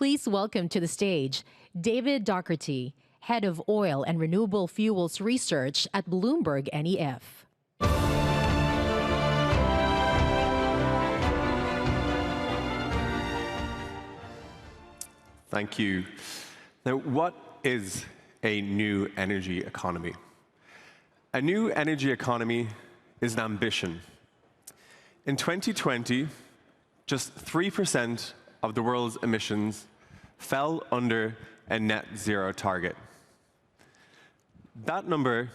Please welcome to the stage David Doherty, Head of Oil and Renewable Fuels Research at BloombergNEF. Thank you. Now, what is a new energy economy? A new energy economy is an ambition. In 2020, just 3% of the world's emissions fell under a net zero target. That number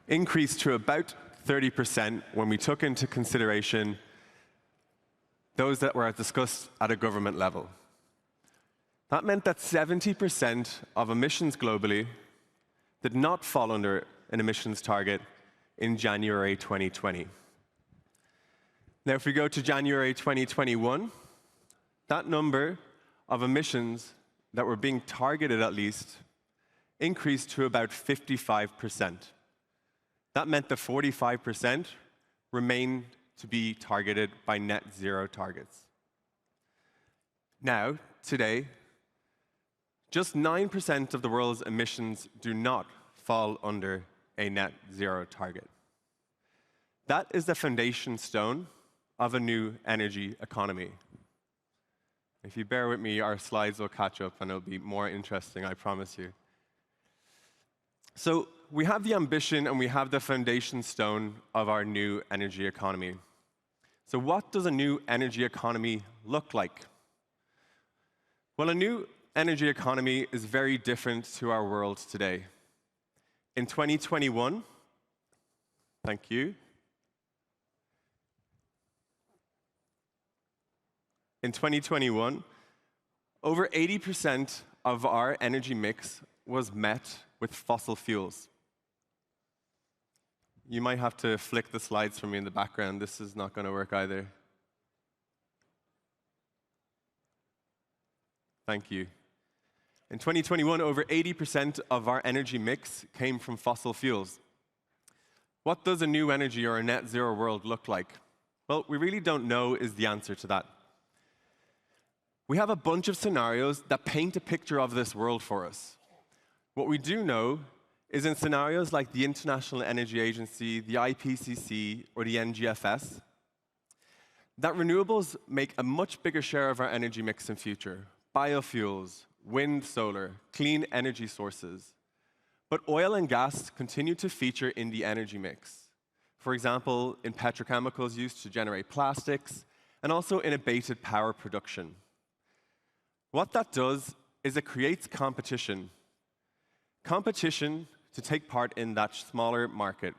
increased to about 30% when we took into consideration those that were discussed at a government level. That meant that 70% of emissions globally did not fall under an emissions target in January 2020. Now, if we go to January 2021, that number of emissions that were being targeted, at least, increased to about 55%. That meant that 45% remain to be targeted by net zero targets. Now, today, just 9% of the world's emissions do not fall under a net zero target. That is the foundation stone of a new energy economy. If you bear with me, our slides will catch up and it'll be more interesting, I promise you. So we have the ambition and we have the foundation stone of our new energy economy. So what does a new energy economy look like? Well, a new energy economy is very different to our world today. In 2021, thank you. In 2021, over 80% of our energy mix was met with fossil fuels. You might have to flick the slides for me in the background. This is not going to work either. Thank you. In 2021, over 80% of our energy mix came from fossil fuels. What does a new energy or a net zero world look like? Well, we really don't know is the answer to that. We have a bunch of scenarios that paint a picture of this world for us. What we do know is in scenarios like the International Energy Agency, the IPCC, or the NGFS, that renewables make a much bigger share of our energy mix in future. Biofuels, wind, solar, clean energy sources. But oil and gas continue to feature in the energy mix. For example, in petrochemicals used to generate plastics, and also in abated power production. What that does is it creates competition. Competition to take part in that smaller market.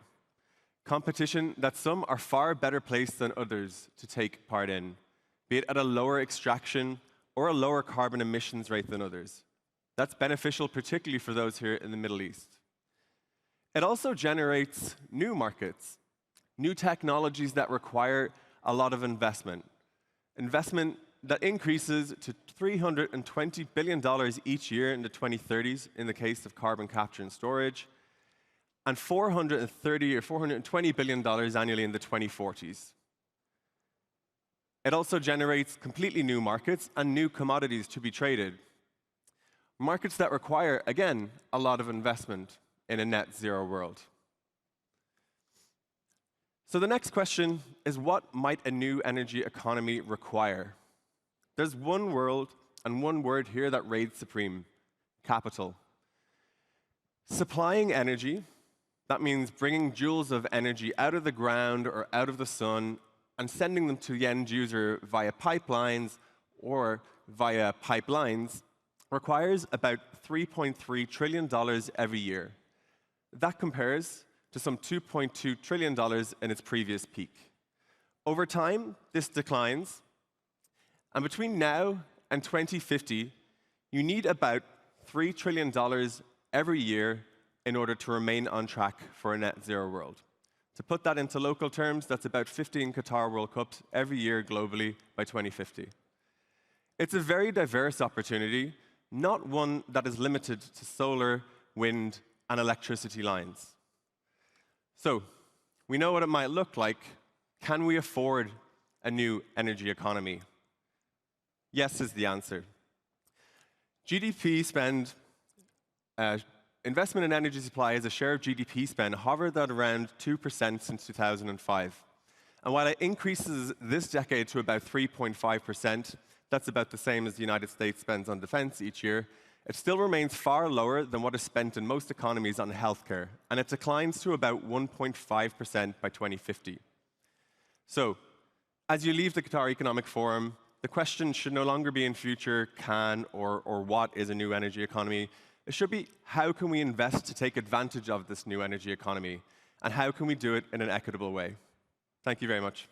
Competition that some are far better placed than others to take part in, be it at a lower extraction or a lower carbon emissions rate than others. That's beneficial particularly for those here in the Middle East. It also generates new markets, new technologies that require a lot of investment. Investment that increases to $320 billion each year in the 2030s in the case of carbon capture and storage, and $430 or $420 billion annually in the 2040s. It also generates completely new markets and new commodities to be traded. Markets that require, again, a lot of investment in a net zero world. So the next question is, what might a new energy economy require? There's one world and one word here that reigns supreme: capital. Supplying energy, that means bringing joules of energy out of the ground or out of the sun and sending them to the end user via pipelines or via pipelines, requires about $3.3 trillion every year. That compares to some $2.2 trillion in its previous peak. Over time, this declines. And between now and 2050, you need about $3 trillion every year in order to remain on track for a net zero world. To put that into local terms, that's about 15 Qatar World Cups every year globally by 2050. It's a very diverse opportunity, not one that is limited to solar, wind, and electricity lines. So, we know what it might look like. Can we afford a new energy economy? Yes is the answer. GDP spend, investment in energy supply as a share of GDP spend hovered at around 2% since 2005. And while it increases this decade to about 3.5%, that's about the same as the United States spends on defense each year, it still remains far lower than what is spent in most economies on healthcare, and it declines to about 1.5% by 2050. So, as you leave the Qatar Economic Forum, the question should no longer be in future can or what is a new energy economy. It should be how can we invest to take advantage of this new energy economy, and how can we do it in an equitable way. Thank you very much.